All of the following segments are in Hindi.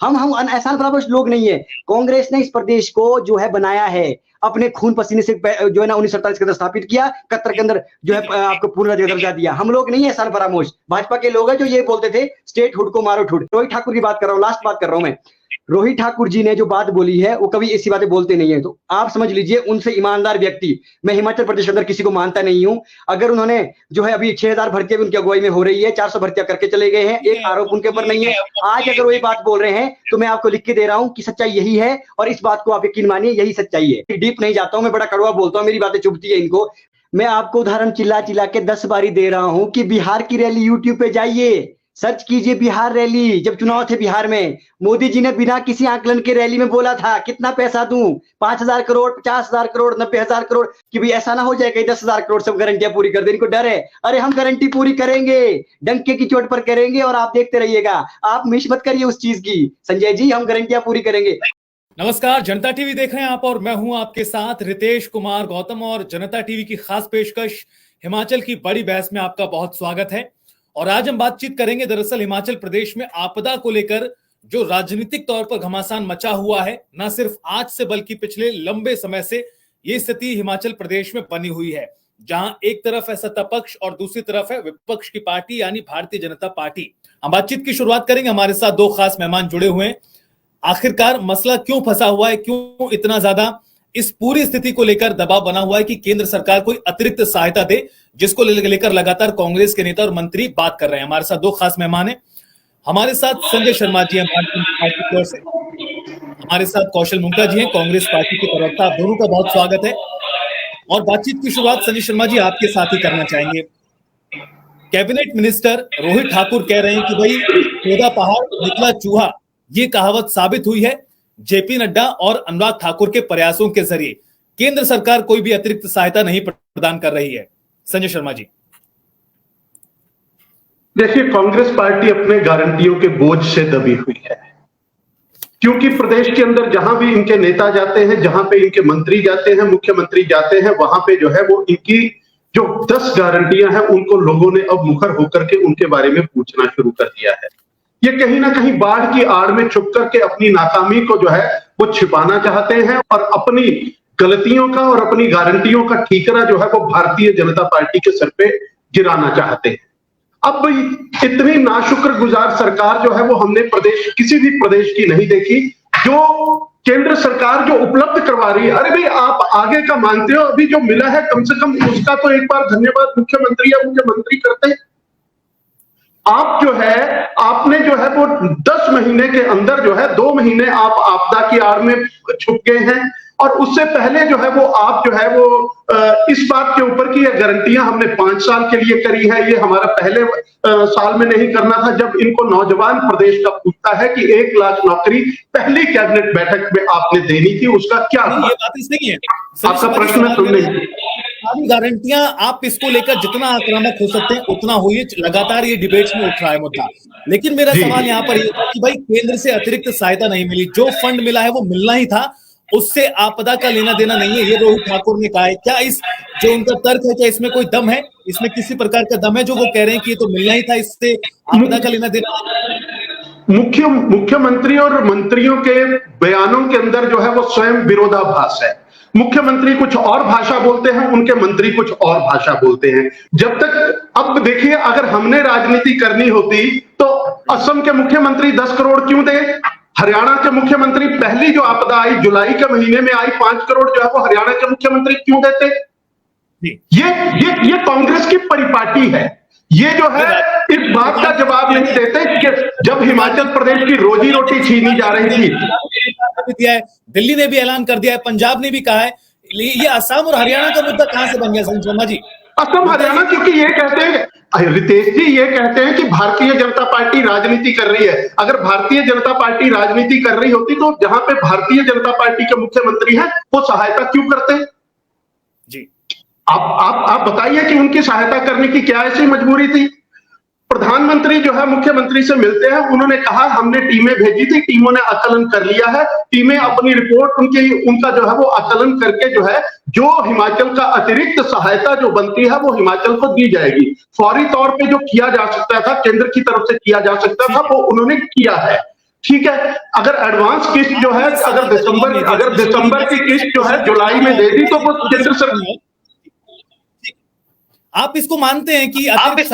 हम एहसान फरामोश लोग नहीं है। कांग्रेस ने इस प्रदेश को जो है बनाया है, अपने खून पसीने से जो है ना 1947 के अंदर स्थापित किया, 71 के अंदर जो है आपको पूर्ण राज्य का दर्जा दिया। हम लोग नहीं है एहसान फरामोश, भाजपा के लोग हैं जो ये बोलते थे स्टेट हुड को मारो ठुड। रोहित ठाकुर की बात कर रहा हूँ, लास्ट बात कर रहा हूँ मैं। रोहित ठाकुर जी ने जो बात बोली है वो कभी ऐसी बातें बोलते नहीं है, तो आप समझ लीजिए उनसे ईमानदार व्यक्ति मैं हिमाचल प्रदेश के अंदर किसी को मानता नहीं हूं। अगर उन्होंने जो है अभी 6000 भर्तियां उनकी अगुवाई में हो रही है, 400 भर्तियां करके चले गए हैं, एक आरोप उनके ऊपर नहीं है। आज अगर वो ये बात बोल रहे हैं तो मैं आपको लिख के दे रहा हूं कि सच्चाई यही है, और इस बात को आप यकीन मानिए, यही सच्चाई है। डीप नहीं जाता हूं मैं, बड़ा कड़वा बोलता हूं, मेरी बातें चुभती है इनको। मैं आपको उदाहरण चिल्ला चिल्ला के 10 बारी दे रहा हूं कि बिहार की रैली यूट्यूब पे जाइए, सर्च कीजिए बिहार रैली। जब चुनाव थे बिहार में, मोदी जी ने बिना किसी आकलन के रैली में बोला था कितना पैसा दूं, 5000 करोड़, 50,000 करोड़, 90,000 करोड़, कि भाई ऐसा ना हो जाए कहीं 10,000 करोड़ सब गारंटियां पूरी कर दे। इनको डर है। अरे हम गारंटी पूरी करेंगे, डंके की चोट पर करेंगे, और आप देखते रहिएगा। आप मिस मत करिए उस चीज की संजय जी, हम गारंटियां पूरी करेंगे। नमस्कार, जनता टीवी देख रहे हैं आप और मैं हूं आपके साथ रितेश कुमार गौतम, और जनता टीवी की खास पेशकश हिमाचल की बड़ी बहस में आपका बहुत स्वागत है। और आज हम बातचीत करेंगे दरअसल हिमाचल प्रदेश में आपदा को लेकर जो राजनीतिक तौर पर घमासान मचा हुआ है, न सिर्फ आज से बल्कि पिछले लंबे समय से ये स्थिति हिमाचल प्रदेश में बनी हुई है, जहां एक तरफ है सत्तापक्ष और दूसरी तरफ है विपक्ष की पार्टी यानी भारतीय जनता पार्टी। हम बातचीत की शुरुआत करेंगे, हमारे साथ दो खास मेहमान जुड़े हुए हैं। आखिरकार मसला क्यों फंसा हुआ है, क्यों इतना ज्यादा इस पूरी स्थिति को लेकर दबाव बना हुआ है कि केंद्र सरकार कोई अतिरिक्त सहायता दे, जिसको लेकर लगातार कांग्रेस के नेता और मंत्री बात कर रहे हैं। हमारे साथ दो खास मेहमान हैं। हमारे साथ संजय शर्मा जी हैं भारतीय जनता पार्टी की ओर से, हमारे साथ कौशल मुंगता जी हैं कांग्रेस पार्टी के प्रवक्ता। आप दोनों का बहुत स्वागत है। और बातचीत की शुरुआत संजय शर्मा जी आपके साथ ही करना चाहेंगे। कैबिनेट मिनिस्टर रोहित ठाकुर कह रहे हैं कि भाई खोदा पहाड़ निकला चूहा, ये कहावत साबित हुई है जेपी नड्डा और अनुराग ठाकुर के प्रयासों के जरिए। केंद्र सरकार कोई भी अतिरिक्त सहायता नहीं प्रदान कर रही है। संजय शर्मा जी। देखिए, कांग्रेस पार्टी अपने गारंटियों के बोझ से दबी हुई है, क्योंकि प्रदेश के अंदर जहां भी इनके नेता जाते हैं, जहां पे इनके मंत्री जाते हैं, मुख्यमंत्री जाते हैं, वहां पे जो है वो इनकी जो 10 गारंटियां हैं उनको लोगों ने अब मुखर होकर के उनके बारे में पूछना शुरू कर दिया है। ये कहीं ना कहीं बाढ़ की आड़ में छुप करके अपनी नाकामी को जो है वो छिपाना चाहते हैं, और अपनी गलतियों का और अपनी गारंटियों का ठीकरा जो है वो भारतीय जनता पार्टी के सर पे गिराना चाहते हैं। अब इतनी नाशुक्रगुजार सरकार जो है वो हमने किसी भी प्रदेश की नहीं देखी, जो केंद्र सरकार जो उपलब्ध करवा रही है। अरे भाई, आप आगे का मानते हो, अभी जो मिला है कम से कम उसका तो एक बार धन्यवाद मुख्यमंत्री या मुख्यमंत्री करते हैं। आप जो है, आपने जो है वो 10 महीने के अंदर जो है 2 महीने आप आपदा की आड़ में छुप गए हैं, और उससे पहले जो है वो आप जो है वो इस बात के ऊपर की ये गारंटियां हमने 5 साल के लिए करी है, ये हमारा पहले साल में नहीं करना था। जब इनको नौजवान प्रदेश का पूछता है कि 1 लाख नौकरी पहली कैबिनेट बैठक में आपने देनी थी, उसका क्या ये बात सही है। आपका प्रश्न सुनने सारी गारंटियां, आप इसको लेकर जितना आक्रामक हो सकते हैं उतना होइए, लगातार ये डिबेट्स में उठ रहा है मुद्दा। लेकिन मेरा सवाल यहाँ पर ये था कि भाई केंद्र से अतिरिक्त सहायता नहीं मिली, जो फंड मिला है वो मिलना ही था, उससे आपदा का लेना देना नहीं है, ये रोहित ठाकुर ने कहा है। क्या इस जो उनका तर्क है, क्या इसमें कोई दम है, इसमें किसी प्रकार का दम है जो वो कह रहे हैं कि ये तो मिलना ही था, इससे आपदा का लेना देना? मुख्यमंत्री और मंत्रियों के बयानों के अंदर जो है वो स्वयं विरोधाभास है। मुख्यमंत्री कुछ और भाषा बोलते हैं, उनके मंत्री कुछ और भाषा बोलते हैं। जब तक, अब देखिए, अगर हमने राजनीति करनी होती तो असम के मुख्यमंत्री 10 करोड़ क्यों दे, हरियाणा के मुख्यमंत्री पहली जो आपदा आई जुलाई के महीने में आई 5 करोड़ जो है वो हरियाणा के मुख्यमंत्री क्यों देते? ये कांग्रेस की परिपाटी है। ये जो है इस बात का जवाब नहीं देते कि जब हिमाचल प्रदेश की रोजी रोटी छीनी जा रही थी, दिया है, दिल्ली ने भी ऐलान कर दिया है, पंजाब ने भी कहा है, ये असम और हरियाणा का मुद्दा कहां से बन गया संजय शर्मा जी? असम हरियाणा, क्योंकि ये कहते हैं, रितेश जी ये कहते हैं कि भारतीय जनता पार्टी राजनीति कर रही है। अगर भारतीय जनता पार्टी राजनीति कर रही होती तो जहां पे भारतीय जनता पार्टी के मुख्यमंत्री हैं वो सहायता क्यों करते जी? आप बताइए कि उनकी सहायता करने की क्या ऐसी मजबूरी थी? प्रधानमंत्री जो है मुख्यमंत्री से मिलते हैं, उन्होंने कहा हमने टीमें भेजी थी, टीमों ने आकलन कर लिया है, टीमें अपनी रिपोर्ट उनका जो है वो आकलन करके जो है जो हिमाचल का अतिरिक्त सहायता जो बनती है वो हिमाचल को दी जाएगी। फौरी तौर पे जो किया जा सकता था, केंद्र की तरफ से किया जा सकता था, वो उन्होंने किया है। ठीक है, अगर एडवांस किस्त जो है अगर दिसंबर की किस्त जो है जुलाई में दे दी तो वो केंद्र सरकार, आप इसको मानते हैं कि ऐसा कुछ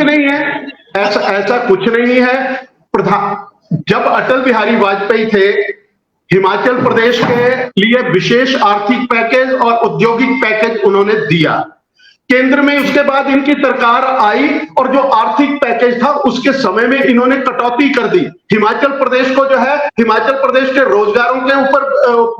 नहीं है, ऐसा कुछ नहीं है। जब अटल बिहारी वाजपेयी थे, हिमाचल प्रदेश के लिए विशेष आर्थिक पैकेज और औद्योगिक पैकेज उन्होंने दिया केंद्र में। उसके बाद इनकी सरकार आई और जो आर्थिक पैकेज था उसके समय में इन्होंने कटौती कर दी। हिमाचल प्रदेश को जो है, हिमाचल प्रदेश के रोजगारों के ऊपर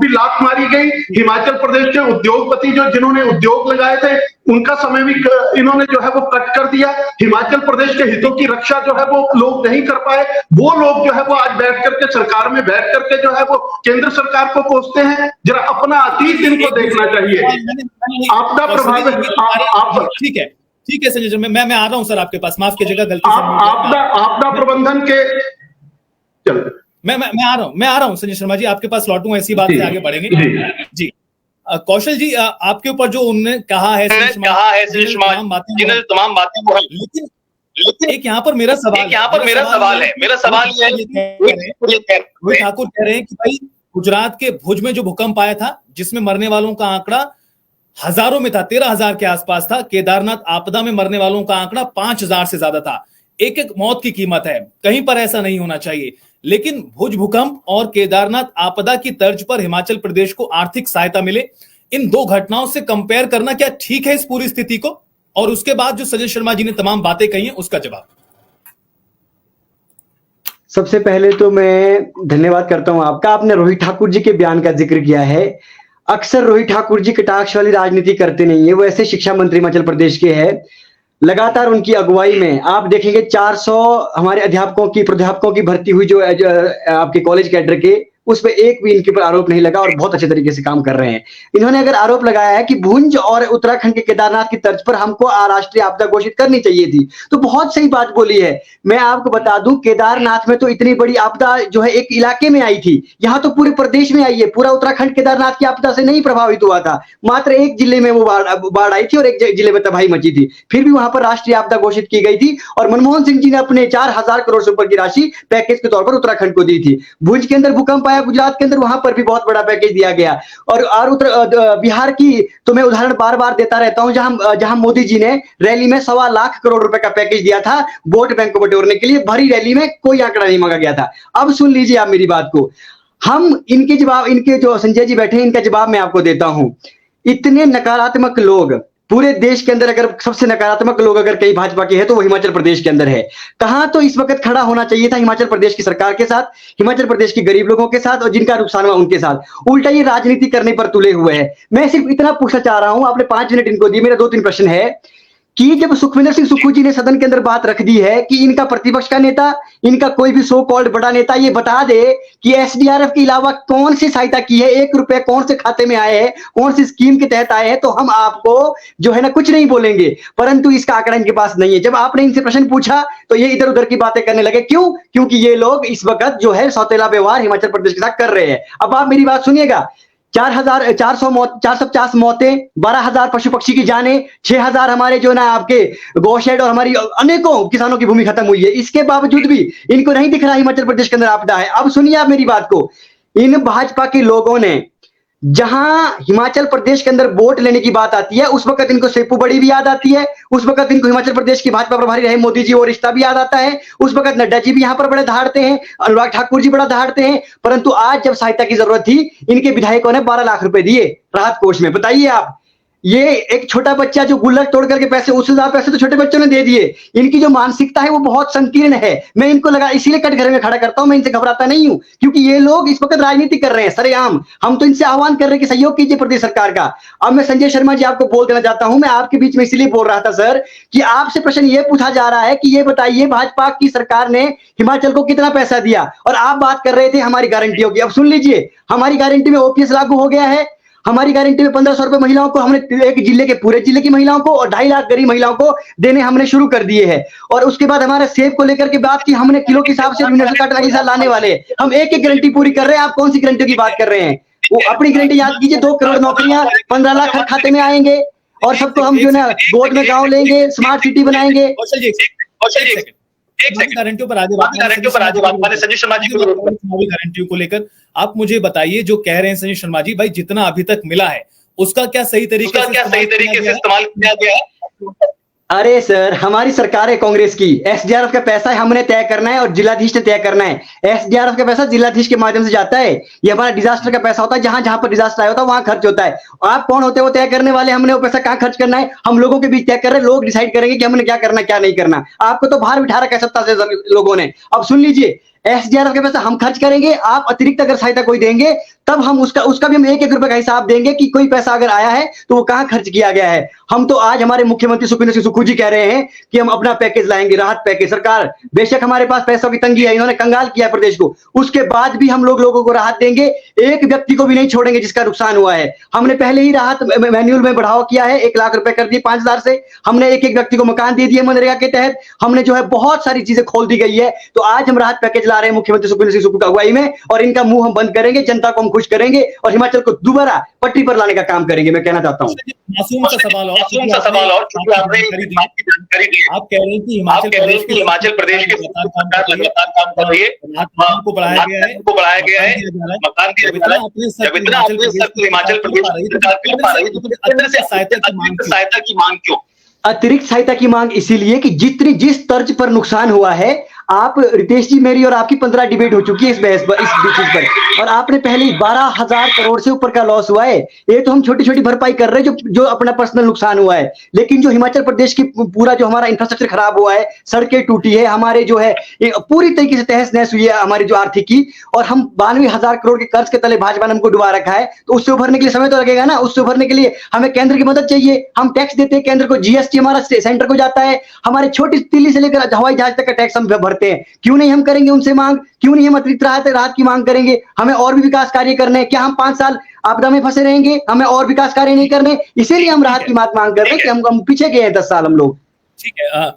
भी लात मारी गई। हिमाचल प्रदेश के उद्योगपति जिन्होंने उद्योग लगाए थे उनका समय भी इन्होंने जो है वो कट कर दिया। हिमाचल प्रदेश के हितों की रक्षा जो है वो लोग नहीं कर पाए। वो लोग जो है वो आज बैठ करके सरकार में बैठ करके जो है वो केंद्र सरकार को कोसते हैं। जरा अपना अतीत इनको देखना चाहिए। आपदा प्रभावित, ठीक है संजय जी, मैं आ रहा हूं सर आपके पास, माफ कीजिएगा गलती से। आपदा प्रबंधन के मैं आ रहा हूं संजय शर्मा जी, आपके पास लौटूंगा, ऐसी बात से आगे बढ़ेंगे जी। कौशल जी, आपके ऊपर जो उन्होंने कहा है तमाम बातें, लेकिन एक यहाँ पर मेरा सवाल है। मेरा सवाल ये है, रोहित ठाकुर कह रहे हैं कि भाई गुजरात के भुज में जो भूकंप आया था जिसमें मरने वालों का आंकड़ा हजारों में था, 13,000 के आसपास था। केदारनाथ आपदा में मरने वालों का आंकड़ा 5,000 से ज्यादा था। एक एक मौत की कीमत है, कहीं पर ऐसा नहीं होना चाहिए। लेकिन भुज भूकंप और केदारनाथ आपदा की तर्ज पर हिमाचल प्रदेश को आर्थिक सहायता मिले, इन दो घटनाओं से कंपेयर करना क्या ठीक है इस पूरी स्थिति को? और उसके बाद जो संजय शर्मा जी ने तमाम बातें कही हैं उसका जवाब। सबसे पहले तो मैं धन्यवाद करता हूं आपका, आपने रोहित ठाकुर जी के बयान का जिक्र किया है। अक्सर रोहित ठाकुर जी कटाक्ष वाली राजनीति करते नहीं है, वो ऐसे शिक्षा मंत्री हिमाचल प्रदेश के हैं। लगातार उनकी अगुवाई में आप देखेंगे 400 हमारे प्राध्यापकों की भर्ती हुई जो आपके कॉलेज कैडर के, उस पर एक भी इनके ऊपर आरोप नहीं लगा और बहुत अच्छे तरीके से काम कर रहे हैं। इन्होंने अगर आरोप लगाया है कि भुज और उत्तराखंड के केदारनाथ की तर्ज पर हमको राष्ट्रीय आपदा घोषित करनी चाहिए थी, तो बहुत सही बात बोली है। मैं आपको बता दूं, केदारनाथ में तो इतनी बड़ी आपदा जो है एक इलाके में आई थी, यहाँ तो पूरे प्रदेश में आई है। पूरा उत्तराखंड केदारनाथ की आपदा से नहीं प्रभावित हुआ था, मात्र एक जिले में वो बाढ़ आई थी और एक जिले में तबाही मची थी, फिर भी वहां पर राष्ट्रीय आपदा घोषित की गई थी। और मनमोहन सिंह जी ने अपने 4,000 करोड़ से ऊपर की राशि पैकेज के तौर पर उत्तराखंड को दी थी। भुज के अंदर भूकंप आया गुजरात के अंदर, वहां पर भी बहुत बड़ा पैकेज दिया गया। और बिहार की तो मैं उदाहरण बार बार देता रहता हूं, जहां मोदी जी ने रैली में 1.25 लाख करोड़ रुपए का पैकेज दिया था वोट बैंक को बटोरने के लिए। भरी रैली में कोई आंकड़ा नहीं मांगा गया था। अब सुन लीजिए आप मेरी बात को, हम इनके जो संजय जी बैठे हैं इनका जवाब मैं आपको देता हूं। इतने नकारात्मक लोग पूरे देश के अंदर, अगर सबसे नकारात्मक लोग अगर कहीं भाजपा के हैं तो वो हिमाचल प्रदेश के अंदर है। कहां तो इस वक्त खड़ा होना चाहिए था हिमाचल प्रदेश की सरकार के साथ, हिमाचल प्रदेश के गरीब लोगों के साथ और जिनका नुकसान हुआ उनके साथ। उल्टा ये राजनीति करने पर तुले हुए हैं। मैं सिर्फ इतना पूछना चाह रहा हूं, आपने 5 मिनट इनको दिए, मेरा 2-3 प्रश्न है कि जब सुखविंदर सिंह सुक्खू जी ने सदन के अंदर बात रख दी है कि इनका प्रतिपक्ष का नेता, इनका कोई भी सो कॉल्ड बड़ा नेता ये बता दे कि एसडीआरएफ के अलावा कौन सी सहायता की है, 1 रुपए कौन से खाते में आए हैं, कौन सी स्कीम के तहत आए हैं, तो हम आपको जो है ना कुछ नहीं बोलेंगे। परंतु इसका आंकड़ा इनके पास नहीं है। जब आपने इनसे प्रश्न पूछा तो ये इधर उधर की बातें करने लगे। क्यों? क्योंकि ये लोग इस वक्त जो है सौतेला व्यवहार हिमाचल प्रदेश के साथ कर रहे हैं। अब आप मेरी बात सुनिएगा, 450 मौतें, 12,000 पशु पक्षी की जाने, 6,000 हमारे जो ना आपके गौशेड और हमारी अनेकों किसानों की भूमि खत्म हुई है। इसके बावजूद भी इनको नहीं दिख रहा हिमाचल प्रदेश के अंदर आपदा है। अब सुनिए आप मेरी बात को, इन भाजपा के लोगों ने जहां हिमाचल प्रदेश के अंदर वोट लेने की बात आती है उस वक्त इनको सेपू बड़ी भी याद आती है, उस वक्त इनको हिमाचल प्रदेश की भाजपा प्रभारी रहे मोदी जी वो रिश्ता भी याद आता है, उस वक्त नड्डा जी भी यहां पर बड़े दहाड़ते हैं, अनुराग ठाकुर जी बड़ा दहाड़ते हैं। परंतु आज जब सहायता की जरूरत थी, इनके विधायकों ने 12 लाख रुपए दिए राहत कोष में। बताइए आप, ये एक छोटा बच्चा जो गुल्लक तोड़ करके पैसे, उससे ज्यादा पैसे तो छोटे बच्चों ने दे दिए। इनकी जो मानसिकता है वो बहुत संकीर्ण है। मैं इनको लगा इसीलिए कटघरे में खड़ा करता हूं, मैं इनसे घबराता नहीं हूं, क्योंकि ये लोग इस वक्त राजनीति कर रहे हैं सरेआम। हम तो इनसे आह्वान कर रहे हैं कि सहयोग कीजिए प्रदेश सरकार का। अब मैं संजय शर्मा जी आपको बोल देना चाहता हूं, मैं आपके बीच में इसलिए बोल रहा था सर कि आपसे प्रश्न ये पूछा जा रहा है कि ये बताइए भाजपा की सरकार ने हिमाचल को कितना पैसा दिया, और आप बात कर रहे थे हमारी गारंटियों की। अब सुन लीजिए, हमारी गारंटी में ओपीएस लागू हो गया है। हमारी गारंटी में 1500 रुपए महिलाओं को हमने एक जिले के पूरे जिले की महिलाओं को और 2.5 लाख गरीब महिलाओं को देने हमने शुरू कर दिए हैं। और उसके बाद हमारे सेब को लेकर के बात की हमने किलो के हिसाब से यूनिवर्सल काटना के साथ लाने वाले, हम एक एक गारंटी पूरी कर रहे हैं। आप कौन सी गारंटी की बात कर रहे हैं? वो अपनी गारंटी याद कीजिए, 2 करोड़ नौकरियां, 15 लाख हर खाते में आएंगे। और सबको हम जो ना गोद में गाँव लेंगे, स्मार्ट सिटी बनाएंगे। गारंटियों पर आगे बात संजय शर्मा जी गारंटियों को लेकर आप मुझे बताइए, जो कह रहे हैं संजय शर्मा जी, भाई जितना अभी तक मिला है उसका क्या सही तरीके से इस्तेमाल किया गया है? अरे सर, हमारी सरकार है कांग्रेस की, एसडीआरएफ का पैसा हमने तय करना है और जिलाधीश ने तय करना है। एसडीआरएफ का पैसा जिलाधीश के माध्यम से जाता है। ये हमारा डिजास्टर का पैसा होता है, जहां जहां पर डिजास्टर आया होता है वहां खर्च होता है। आप कौन होते हैं वो तय करने वाले? हमने वो पैसा कहां खर्च करना है हम लोगों के बीच तय कर रहे हैं। लोग डिसाइड करेंगे कि हमने क्या करना क्या नहीं करना। आपको तो बाहर बिठा रखा है सत्ता से लोगों ने। अब सुन लीजिए, एसडीआरएफ के पैसा हम खर्च करेंगे, आप अतिरिक्त अगर सहायता कोई देंगे तब हम उसका भी हम एक रुपए का हिसाब देंगे कि कोई पैसा अगर आया है तो वो कहां खर्च किया गया है। हम तो आज हमारे मुख्यमंत्री सुखविंदर सिंह सुक्खू जी कह रहे हैं कि हम अपना पैकेज लाएंगे, राहत पैकेज। सरकार बेशक हमारे पास पैसों की तंगी है, इन्होंने कंगाल किया प्रदेश को, उसके बाद भी हम लोगों को राहत देंगे। एक व्यक्ति को भी नहीं छोड़ेंगे जिसका नुकसान हुआ है। हमने पहले ही राहत मैन्युअल में बढ़ावा किया है, 1 लाख रुपए कर दिए 5,000 से। हमने एक व्यक्ति को मकान दे दिए मनरेगा के तहत। हमने जो है बहुत सारी चीजें खोल दी गई है। तो आज हम राहत पैकेज ला रहे हैं मुख्यमंत्री सुखविंदर सिंह सुक्खू की अगुवाई में, और इनका मुंह हम बंद करेंगे, जनता को हम खुश करेंगे और हिमाचल को दोबारा पटरी पर लाने का काम करेंगे। मैं कहना चाहता हूँ मासूम सा सवाल और क्योंकि आपने जानकारी दी, आप कह रहे हैं कि हिमाचल प्रदेश की सरकार लगातार काम कर रही है, को बढ़ाया गया है, मकान दिया जा रहा है। जब इतना हिमाचल प्रदेश सरकार कर पा रही है तो केंद्र से सहायता की मांग क्यों? अतिरिक्त सहायता की मांग इसीलिए कि जिस तर्ज पर नुकसान हुआ है, आप रितेश जी, मेरी और आपकी 15 डिबेट हो चुकी है इस बहस पर, इस चीज पर, और आपने पहले 12,000 करोड़ से ऊपर का लॉस हुआ है। ये तो हम छोटी छोटी भरपाई कर रहे हैं जो अपना पर्सनल नुकसान हुआ है। लेकिन जो हिमाचल प्रदेश की पूरा जो हमारा इंफ्रास्ट्रक्चर खराब हुआ है, सड़कें टूटी है, हमारे जो है पूरी तरीके से तहस नहस हुई है हमारी जो आर्थिक की, और हम 92,000 करोड़ के कर्ज के तले भाजपा ने हमको डुबा रखा है। तो उससे उभरने के लिए समय तो लगेगा ना। उससे उभरने के लिए हमें केंद्र की मदद चाहिए। हम टैक्स देते हैं केंद्र को, जीएसटी हमारा सेंटर को जाता है, हमारे छोटी दिल्ली से लेकर हवाई जहाज तक का टैक्स हम भरते हैं। क्यों नहीं हम करेंगे उनसे मांग? क्यों नहीं हम अतिरिक्त राहत की मांग करेंगे? हमें और भी विकास कार्य करने हैं। क्या हम 5 साल आपदा में फंसे रहेंगे? हमें और विकास कार्य नहीं करने? इसीलिए हम राहत की मांग कर रहे हैं कि हम पीछे गए हैं 10 साल हम लोग। ठीक है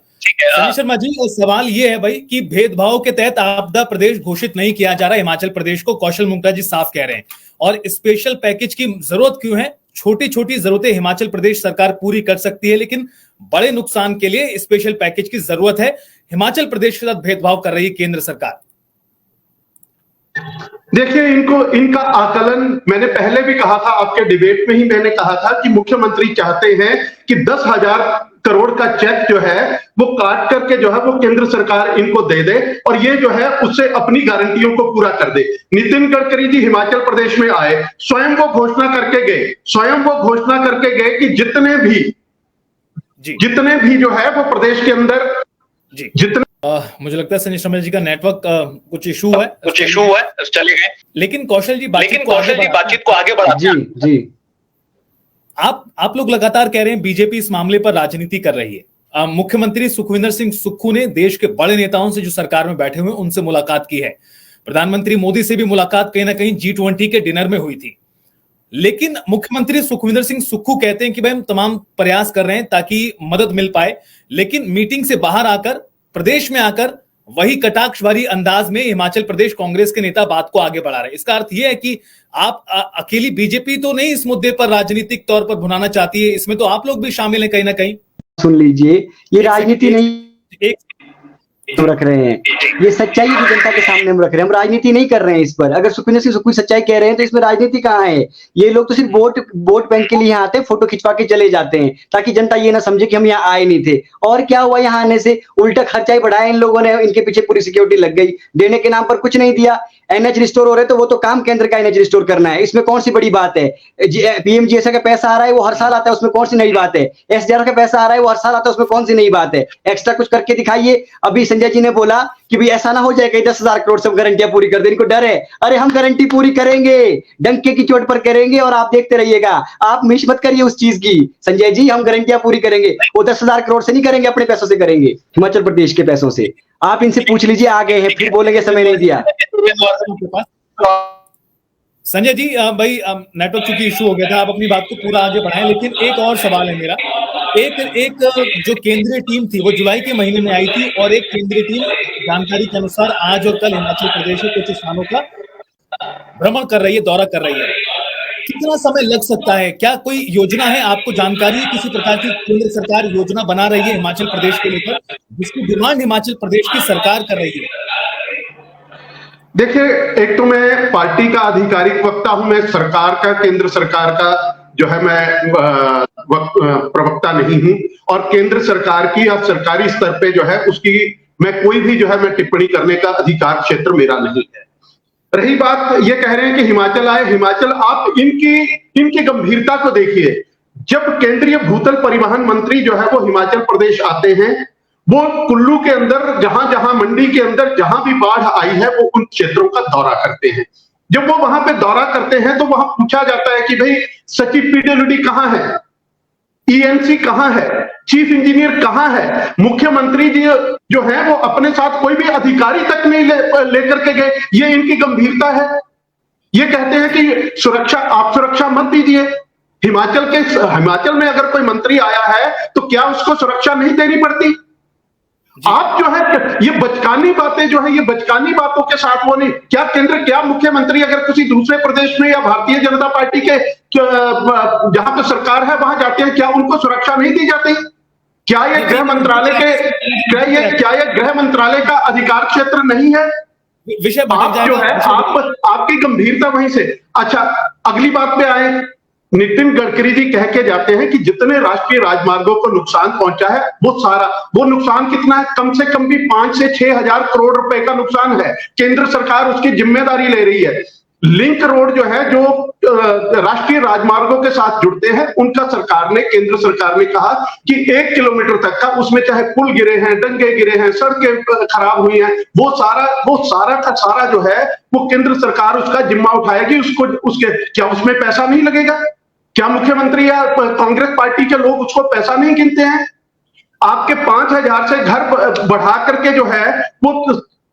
संजय शर्मा जी, सवाल ये है भाई कि भेदभाव के तहत आपदा प्रदेश घोषित नहीं किया जा रहा हिमाचल प्रदेश को, कौशल मुंगता जी साफ कह रहे हैं, और स्पेशल पैकेज की जरूरत क्यों है? छोटी छोटी जरूरतें हिमाचल प्रदेश सरकार पूरी कर सकती है, लेकिन बड़े नुकसान के लिए स्पेशल पैकेज की जरूरत है। हिमाचल प्रदेश के साथ भेदभाव कर रही है केंद्र सरकार। देखिए, इनका आकलन मैंने पहले भी कहा था, आपके डिबेट में ही मैंने कहा था कि मुख्यमंत्री चाहते हैं कि 10,000 करोड़ का चेक जो है वो काट करके जो है वो केंद्र सरकार इनको दे दे, और ये जो है उससे अपनी गारंटियों को पूरा कर दे। नितिन गडकरी जी हिमाचल प्रदेश में आए, स्वयं वो घोषणा करके गए कि जितने भी जो है वो प्रदेश के अंदर जितने मुझे लगता है संजय शर्मा जी का नेटवर्क कुछ इशू है, चले गए। लेकिन कौशल जी बातचीत को आगे बढ़ा। जी आप लोग लगातार कह रहे हैं बीजेपी इस मामले पर राजनीति कर रही है। मुख्यमंत्री सुखविंदर सिंह सुक्खू ने देश के बड़े नेताओं से जो सरकार में बैठे हुए उनसे मुलाकात की है। प्रधानमंत्री मोदी से भी मुलाकात कहीं ना कहीं G20 के डिनर में हुई थी। लेकिन मुख्यमंत्री सुखविंदर सिंह सुक्खू कहते हैं कि भाई हम तमाम प्रयास कर रहे हैं ताकि मदद मिल पाए, लेकिन मीटिंग से बाहर आकर, प्रदेश में आकर वही कटाक्षवारी अंदाज में हिमाचल प्रदेश कांग्रेस के नेता बात को आगे बढ़ा रहे हैं। इसका अर्थ यह है कि आप अकेली बीजेपी तो नहीं इस मुद्दे पर राजनीतिक तौर पर भुनाना चाहती है, इसमें तो आप लोग भी शामिल हैं कहीं ना कहीं। सुन लीजिए, ये राजनीति नहीं तो रख रहे हैं, ये सच्चाई की जनता के सामने हम रख रहे हैं। हम राजनीति नहीं कर रहे हैं इस पर। अगर सुखविंदर सिंह सुक्खू सच्चाई कह रहे हैं तो इसमें राजनीति कहाँ है? ये लोग तो सिर्फ वोट बैंक के लिए यहाँ आते हैं, फोटो खिंचवा के चले जाते हैं ताकि जनता ये ना समझे कि हम यहाँ आए नहीं थे। और क्या हुआ यहाँ आने से? उल्टा खर्चा ही बढ़ाया इन लोगों ने, इनके पीछे पूरी सिक्योरिटी लग गई, देने के नाम पर कुछ नहीं दिया। एनएच रिस्टोर हो रहे तो वो तो काम केंद्र का एनएच रिस्टोर करना है, इसमें कौन सी बड़ी बात है? पीएमजीएसवाई का पैसा आ रहा है, वो हर साल आता है, उसमें कौन सी नई बात है? एसडीआरएफ का पैसा आ रहा है, वो हर साल आता है, उसमें कौन सी नई बात है? एक्स्ट्रा कुछ करके दिखाइए। अभी संजय जी ने बोला कि भाई ऐसा ना हो जाए कि 10,000 करोड़ सब गारंटियां पूरी कर दे, इनको डर है। अरे हम गारंटी पूरी करेंगे, डंके की चोट पर करेंगे, और आप देखते रहिएगा। आप मिस मत करिए उस चीज की। संजय जी, हम गारंटियां पूरी करेंगे, वो 10,000 करोड़ से नहीं करेंगे, अपने पैसों से करेंगे, हिमाचल प्रदेश के पैसों से। आप इनसे पूछ लीजिए, आ गए हैं, फिर बोलेंगे समय नहीं दिया। संजय जी, भाई नेटवर्क चूंकि इशू हो गया था, आप अपनी बात को पूरा आगे बढ़ाएं, लेकिन एक और सवाल है मेरा। एक जो केंद्रीय टीम थी वो जुलाई के महीने में आई थी, और एक केंद्रीय टीम जानकारी के अनुसार आज और कल हिमाचल प्रदेश के कुछ स्थानों का भ्रमण कर रही है, दौरा कर रही है। कितना समय लग सकता है? क्या कोई योजना है, आपको जानकारी है किसी प्रकार की केंद्र सरकार योजना बना रही है हिमाचल प्रदेश को लेकर, जिसकी डिमांड हिमाचल प्रदेश की सरकार कर रही है? देखिए, एक तो मैं पार्टी का आधिकारिक वक्ता हूं, मैं सरकार का, केंद्र सरकार का जो है मैं प्रवक्ता नहीं हूं, और केंद्र सरकार की या सरकारी स्तर पे जो है उसकी मैं कोई भी जो है मैं टिप्पणी करने का अधिकार क्षेत्र मेरा नहीं है। रही बात ये कह रहे हैं कि हिमाचल आए, हिमाचल, आप इनकी गंभीरता को देखिए। जब केंद्रीय भूतल परिवहन मंत्री जो है वो हिमाचल प्रदेश आते हैं, वो कुल्लू के अंदर जहां जहां मंडी के अंदर जहां भी बाढ़ आई है वो उन क्षेत्रों का दौरा करते हैं। जब वो वहां पे दौरा करते हैं तो वहां पूछा जाता है कि भाई सचिव पीडब्ल्यूडी कहां है, ईएनसी कहां है, चीफ इंजीनियर कहां है। मुख्यमंत्री जी जो है वो अपने साथ कोई भी अधिकारी तक नहीं लेकर के गए। ये इनकी गंभीरता है। ये कहते हैं कि सुरक्षा, आप सुरक्षा मत दीजिए। हिमाचल में अगर कोई मंत्री आया है तो क्या उसको सुरक्षा नहीं देनी पड़ती? आप जो है ये बचकानी बातें जो है, ये बचकानी बातों के साथ वो नहीं। क्या मुख्यमंत्री अगर किसी दूसरे प्रदेश में या भारतीय जनता पार्टी के जहां पे सरकार है वहां जाते हैं, क्या उनको सुरक्षा नहीं दी जाती? क्या ये गृह मंत्रालय का अधिकार क्षेत्र नहीं है? विषय आप जो है आपकी गंभीरता वहीं से। अच्छा, अगली बात पे आए। नितिन गडकरी जी कह के जाते हैं कि जितने राष्ट्रीय राजमार्गों को नुकसान पहुंचा है वो नुकसान कितना है? कम से कम भी 5 से 6 हजार करोड़ रुपए का नुकसान है। केंद्र सरकार उसकी जिम्मेदारी ले रही है। लिंक रोड जो है, जो राष्ट्रीय राजमार्गों के साथ जुड़ते हैं, उनका केंद्र सरकार ने कहा कि 1 किलोमीटर तक का, उसमें चाहे पुल गिरे हैं, डंगे गिरे हैं, सड़कें खराब हुई हैं, वो सारा का सारा जो है वो केंद्र सरकार उसका जिम्मा उठाएगी। क्या उसमें पैसा नहीं लगेगा? क्या मुख्यमंत्री या कांग्रेस पार्टी के लोग उसको पैसा नहीं गिनते हैं? आपके 5,000 से घर बढ़ा करके जो है वो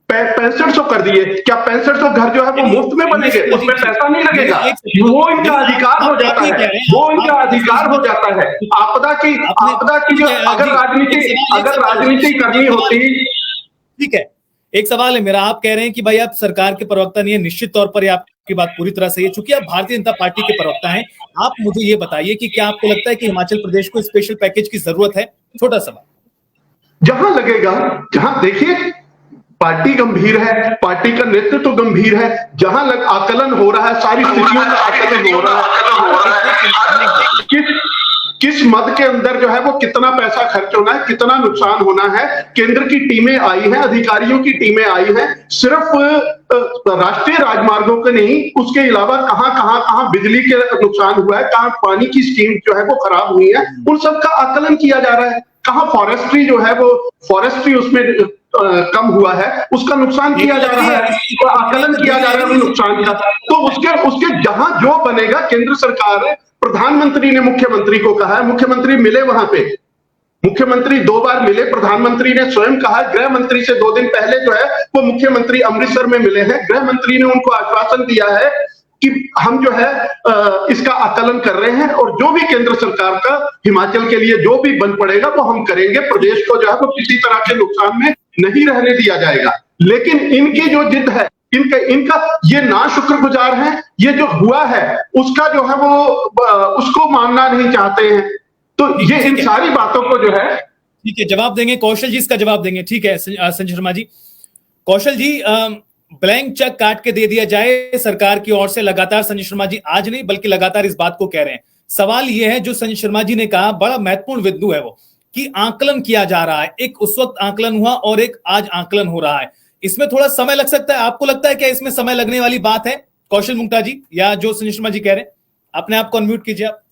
6500 कर दिए। क्या 6500 घर जो है वो मुफ्त में बनेंगे? उसमें पैसा नहीं लगेगा। वो इनका अधिकार हो जाता है, वो इनका अधिकार हो जाता है। आपदा की जो अगर राजनीति करनी होती। ठीक है, एक सवाल है मेरा। आप कह रहे हैं कि भाई आप सरकार के प्रवक्ता नहीं है, निश्चित तौर पर आपकी बात पूरी तरह सही है। चूंकि आप भारतीय जनता पार्टी के प्रवक्ता हैं, आप मुझे ये बताइए कि क्या आपको लगता है कि हिमाचल प्रदेश को स्पेशल पैकेज की जरूरत है? छोटा सवाल। जहां लगेगा, जहां देखिए पार्टी गंभीर है, पार्टी का नेतृत्व गंभीर है, जहां आकलन हो रहा है, सारी स्थितियों का आकलन हो रहा है, किस मद के अंदर जो है वो कितना पैसा खर्च होना है, कितना नुकसान होना है। केंद्र की टीमें आई हैं, अधिकारियों की टीमें आई हैं, सिर्फ राष्ट्रीय राजमार्गों के नहीं, उसके अलावा कहां बिजली के नुकसान हुआ है, कहां पानी की स्कीम जो है वो खराब हुई है, उन सब का आकलन किया जा रहा है। कहां फॉरेस्ट्री जो है वो उसमें कम हुआ है, उसका नुकसान किया जा रहा है, तो आकलन किया जा रहा है नुकसान का। तो उसके जहां जो बनेगा, केंद्र सरकार, प्रधानमंत्री ने मुख्यमंत्री को कहा है, मुख्यमंत्री मिले वहां पे, मुख्यमंत्री 2 बार मिले। प्रधानमंत्री ने स्वयं कहा, गृह मंत्री से 2 दिन पहले जो है वो मुख्यमंत्री अमृतसर में मिले हैं। गृह मंत्री ने उनको आश्वासन दिया है कि हम जो है इसका आकलन कर रहे हैं, और जो भी केंद्र सरकार का हिमाचल के लिए जो भी बन पड़ेगा वो हम करेंगे। प्रदेश को जो है वो किसी तरह के नुकसान में नहीं रहने दिया जाएगा। लेकिन इनकी जो जिद है, इनका ये ना शुक्रगुजार है, ये जो हुआ है उसका जो है वो उसको मानना नहीं चाहते हैं। तो ये इन सारी बातों को जो है, ठीक है, जवाब देंगे कौशल जी, इसका जवाब देंगे। ठीक है संजय शर्मा जी। कौशल जी, ब्लैंक चेक काट के दे दिया जाए सरकार की ओर से, लगातार संजय शर्मा जी आज नहीं बल्कि लगातार इस बात को कह रहे हैं। सवाल यह है, जो संजय शर्मा जी ने कहा, बड़ा महत्वपूर्ण बिंदु है वो, कि आकलन किया जा रहा है। एक उस वक्त आकलन हुआ और एक आज आकलन हो रहा है। इसमें थोड़ा समय लग सकता है। आपको लगता है क्या इसमें समय लगने वाली बात है, कौशल मुंगटा जी, या जो संजय शर्मा जी कह रहे हैं? अपने आप को अनम्यूट कीजिए आप।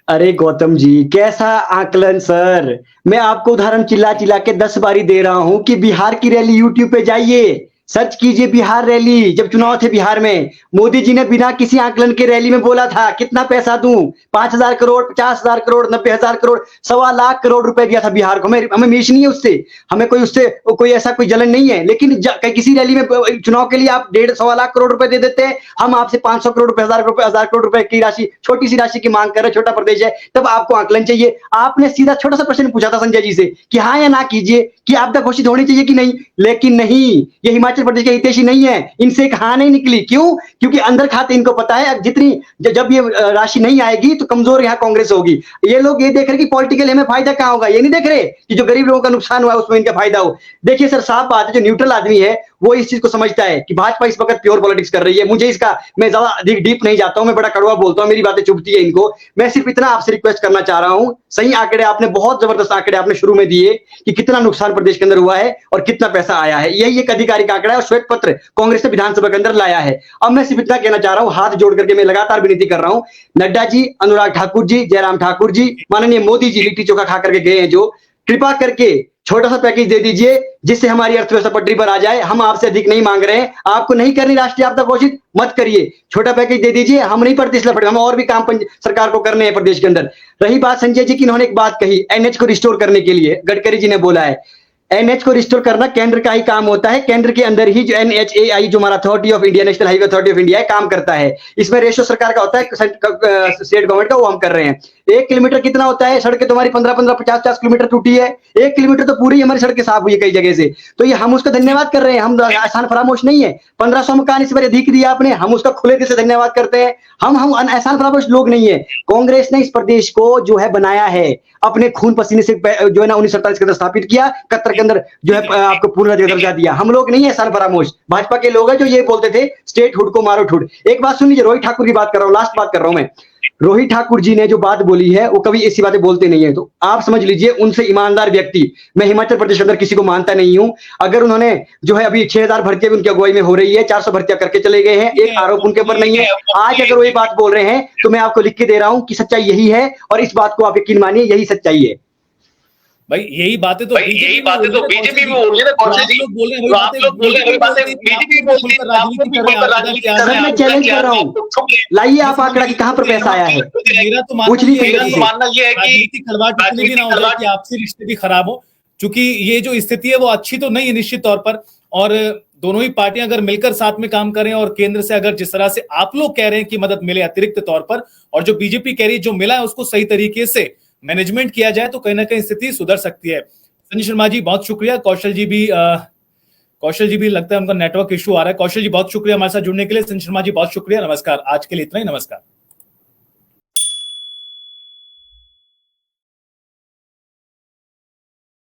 अरे गौतम जी, कैसा आकलन सर? मैं आपको उदाहरण चिल्ला चिल्ला के 10 बारी दे रहा हूं कि बिहार की रैली यूट्यूब पे जाइए, सर्च कीजिए बिहार रैली। जब चुनाव थे बिहार में, मोदी जी ने बिना किसी आकलन के रैली में बोला था, कितना पैसा दूं, 5,000 करोड़, 50,000 करोड़, 90,000 करोड़, 1.25 लाख करोड़ रुपए दिया था बिहार को। हमें मीश नहीं है उससे, हमें कोई ऐसा कोई जलन नहीं है। लेकिन किसी रैली में चुनाव के लिए आप 1.5-1.25 लाख करोड़ रुपए दे देते हैं, हम आपसे 500 करोड़ रुपए, 1,000 करोड़ रुपए की राशि, छोटी सी राशि की मांग कर रहे, छोटा प्रदेश है, तब आपको आकलन चाहिए। आपने सीधा छोटा सा प्रश्न पूछा था संजय जी से कि हाँ या ना कीजिए कि आपदा घोषित होनी चाहिए कि नहीं, लेकिन नहीं, ये हिमाचल हिमाचल प्रदेश के हितैषी नहीं है, इनसे एक हाँ नहीं निकली। क्यों? क्योंकि अंदर खाते इनको पता है जितनी जब ये राशि नहीं आएगी तो कमजोर यहाँ कांग्रेस होगी। ये लोग ये देख रहे कि पॉलिटिकल हमें फायदा कहाँ होगा, ये नहीं देख रहे कि जो गरीब लोगों का नुकसान हुआ उसमें इनका फायदा हो। देखिए सर, साफ बात है, जो न्यूट्रल आदमी है वो इस चीज को समझता है कि भाजपा इस वक्त प्योर पॉलिटिक्स कर रही है। मुझे इसका मैं ज्यादा अधिक डीप नहीं जाता हूं, मैं बड़ा कड़वा बोलता हूं, मेरी बातें चुभती है इनको। मैं सिर्फ इतना आपसे रिक्वेस्ट करना चाह रहा हूं, सही आंकड़े आपने, बहुत जबरदस्त आंकड़े आपने शुरू में दिए कि कितना नुकसान प्रदेश के अंदर हुआ है और कितना पैसा आया है। यही एक आधिकारिक आंकड़ा है और श्वेत पत्र कांग्रेस ने विधानसभा के अंदर लाया है। अब मैं सिर्फ इतना कहना चाह रहा हूं, हाथ जोड़ करके मैं लगातार विनती कर रहा हूं, नड्डा जी, अनुराग ठाकुर जी, जयराम ठाकुर जी, माननीय मोदी जी लिट्टी चोखा खा करके गए हैं, जो कृपा करके छोटा सा पैकेज दे दीजिए जिससे हमारी अर्थव्यवस्था पटरी पर आ जाए। हम आपसे अधिक नहीं मांग रहे हैं, आपको नहीं करनी राष्ट्रीय आपदा घोषित, मत करिए, छोटा पैकेज दे दीजिए, हम नहीं पड़ते इसलिए, हम और भी काम सरकार को करने हैं प्रदेश के अंदर। रही बात संजय जी की, इन्होंने एक बात कही एनएच को रिस्टोर करने के लिए, गडकरी जी ने बोला है एनएच को रिस्टोर करना केंद्र का ही काम होता है, केंद्र के अंदर ही जो एनएचएआई जो हमारा authority of India, national highway authority of India है, काम करता है। इसमें रेशो सरकार का होता है, स्टेट गवर्नमेंट का, वो हम कर रहे हैं। 1 किलोमीटर कितना होता है? सड़कें तुम्हारी 15-15, 50-50 किलोमीटर टूटी है, 1 किलोमीटर तो पूरी हमारी सड़कें साफ हुई है कई जगह से। तो ये हम उसका धन्यवाद कर रहे हैं, हम एहसान फरामोश नहीं है। 1500 मकान इस बार अधिक दिया आपने, हम उसका खुले दिल से धन्यवाद करते हैं। हम एहसान फरामोश लोग नहीं है। कांग्रेस ने इस प्रदेश को जो है बनाया है, अपने खून पसीने से जो है ना 1947 के अंदर स्थापित किया, 71 के अंदर जो है आपको पूर्ण राज्य का दर्जा दिया। हम लोग नहीं है एहसान फरामोश, भाजपा के लोग हैं जो ये बोलते थे स्टेट हुड को मारो ठुड। एक बात सुन लीजिए, रोहित ठाकुर की बात कर रहा हूं, लास्ट बात कर रहा हूं मैं। रोहित ठाकुर जी ने जो बात बोली है वो कभी ऐसी बातें बोलते नहीं है, तो आप समझ लीजिए उनसे ईमानदार व्यक्ति मैं हिमाचल प्रदेश के अंदर किसी को मानता नहीं हूं। अगर उन्होंने जो है अभी 6000 भर्तियां उनकी अगुवाई में हो रही है, 400 भर्तियां करके चले गए हैं, एक आरोप उनके ऊपर नहीं है। आज अगर वो ये बात बोल रहे हैं तो मैं आपको लिख के दे रहा हूं कि सच्चाई यही है और इस बात को आप यकीन मानिए, यही सच्चाई है। भाई यही बातें तो बीजेपी भी बोल रही है ना, कौशल जी, आप लोग बोल रहे हैं वही बातें बीजेपी भी बोलती है, राजनीति कर रहे हैं। सर मैं चैलेंज कर रहा हूं, लाइए आप आंकड़ा कि कहां पर पैसा आया है। मेरा तो मानना ये है कि खिलवाड़ इतनी भी ना हो जाए कि आपसी रिश्ते भी खराब हो, क्योंकि ये जो स्थिति है वो अच्छी तो नहीं है निश्चित तौर पर। और दोनों ही पार्टियां अगर मिलकर साथ में काम करें और केंद्र से अगर जिस तरह से आप लोग कह रहे हैं कि मदद मिले अतिरिक्त तौर पर, और जो बीजेपी कह रही है जो मिला है उसको सही तरीके से मैनेजमेंट किया जाए, तो कहीं ना कहीं स्थिति सुधर सकती है। संजय शर्मा जी बहुत शुक्रिया। कौशल जी भी लगता है उनका नेटवर्क इशू आ रहा है। कौशल जी बहुत शुक्रिया हमारे साथ जुड़ने के लिए। संजय शर्मा जी बहुत शुक्रिया, नमस्कार। आज के लिए इतना ही, नमस्कार।